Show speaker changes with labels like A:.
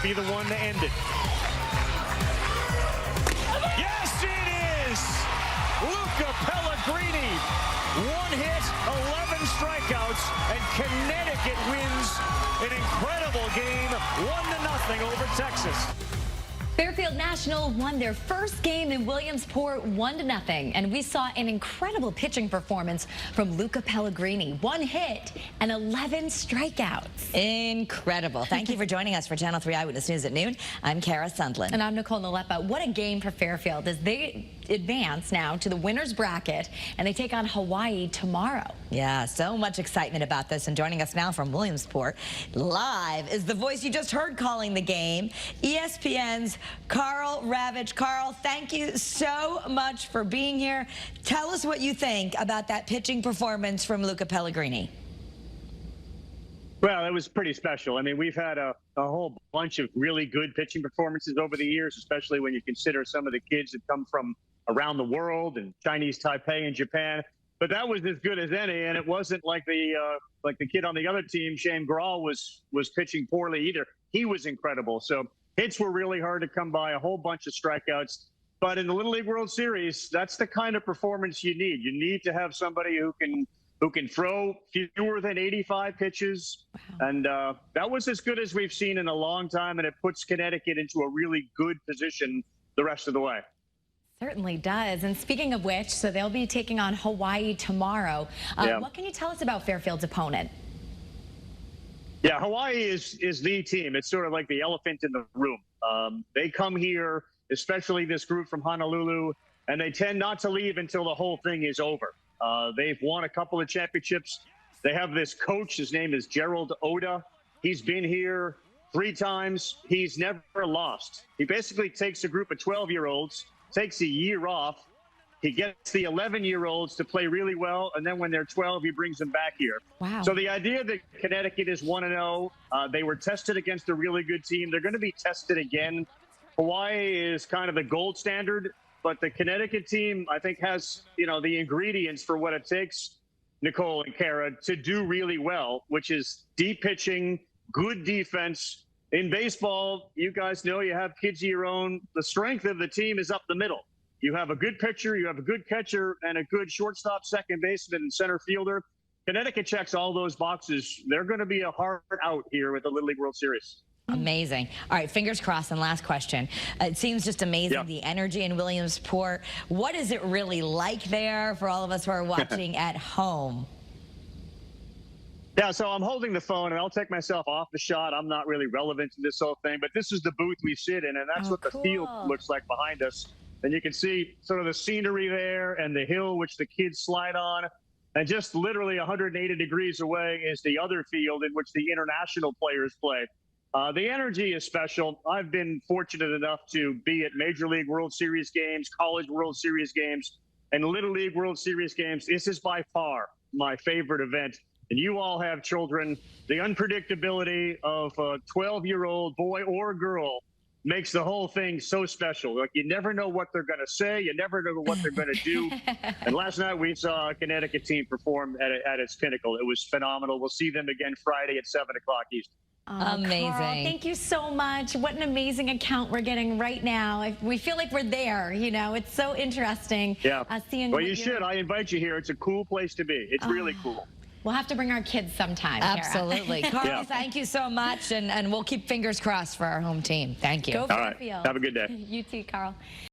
A: could be the one to end it. Yes, it is! Luca Pellegrini. One hit, 11 strikeouts, and Connecticut wins an incredible game, 1-0 over Texas.
B: Fairfield National won their first game in Williamsport 1-0, and we saw an incredible pitching performance from Luca Pellegrini. One hit and 11 strikeouts.
C: Incredible. Thank you for joining us for Channel 3 Eyewitness News at noon. I'm Kara Sundlin.
B: And I'm Nicole Nalepa. What a game for Fairfield as they advance now to the winner's bracket, and they take on Hawaii tomorrow.
C: Yeah, so much excitement about this. And joining us now from Williamsport live is the voice you just heard calling the game, ESPN's Karl Ravech. Karl, thank you so much for being here. Tell us what you think about that pitching performance from Luca Pellegrini.
A: Well, it was pretty special. I mean, we've had a whole bunch of really good pitching performances over the years, especially when you consider some of the kids that come from around the world and Chinese Taipei and Japan. But that was as good as any, and it wasn't like the kid on the other team, Shane Karl, was pitching poorly either. He was incredible. So hits were really hard to come by, a whole bunch of strikeouts. But in the Little League World Series, that's the kind of performance you need. You need to have somebody who can throw fewer than 85 pitches. Wow. And that was as good as we've seen in a long time, and it puts Connecticut into a really good position the rest of the way.
B: Certainly does. And speaking of which, so they'll be taking on Hawaii tomorrow. What can you tell us about Fairfield's opponent?
A: Yeah, Hawaii is the team. It's sort of like the elephant in the room. They come here, especially this group from Honolulu, and they tend not to leave until the whole thing is over. They've won a couple of championships. They have this coach. His name is Gerald Oda. He's been here 3 times. He's never lost. He basically takes a group of 12-year-olds, takes a year off. He gets the 11-year-olds to play really well, and then when they're 12, he brings them back here.
B: Wow.
A: So the idea that Connecticut is 1-0, they were tested against a really good team. They're going to be tested again. Hawaii is kind of the gold standard, but the Connecticut team, I think, has, the ingredients for what it takes, Nicole and Kara, to do really well, which is deep pitching, good defense. In baseball, you guys know you have kids of your own. The strength of the team is up the middle. You have a good pitcher, you have a good catcher, and a good shortstop, second baseman, and center fielder. Connecticut checks all those boxes. They're going to be a hard out here with the Little League World Series.
C: Amazing. All right, fingers crossed. And last question. It seems just amazing, the energy in Williamsport. What is it really like there for all of us who are watching at home?
A: Yeah, so I'm holding the phone, and I'll take myself off the shot. I'm not really relevant to this whole thing, but this is the booth we sit in, and that's what the field looks like behind us. And you can see sort of the scenery there and the hill which the kids slide on. And just literally 180 degrees away is the other field in which the international players play. The energy is special. I've been fortunate enough to be at Major League World Series games, College World Series games, and Little League World Series games. This is by far my favorite event. And you all have children. The unpredictability of a 12-year-old boy or girl makes the whole thing so special. Like, you never know what they're going to say. You never know what they're going to do. And last night we saw a Connecticut team perform at its pinnacle. It was phenomenal. We'll see them again Friday at 7 o'clock Eastern.
C: Amazing.
B: Karl, thank you so much. What an amazing account we're getting right now. We feel like we're there, It's so interesting.
A: Yeah.
B: Seeing
A: well, you should. I invite you here. It's a cool place to be. It's really cool.
B: We'll have to bring our kids sometime.
C: Absolutely. Karl, thank you so much, and we'll keep fingers crossed for our home team. Thank you.
B: Go
A: All right.
B: Fairfield.
A: Have a good day.
B: You too, Karl.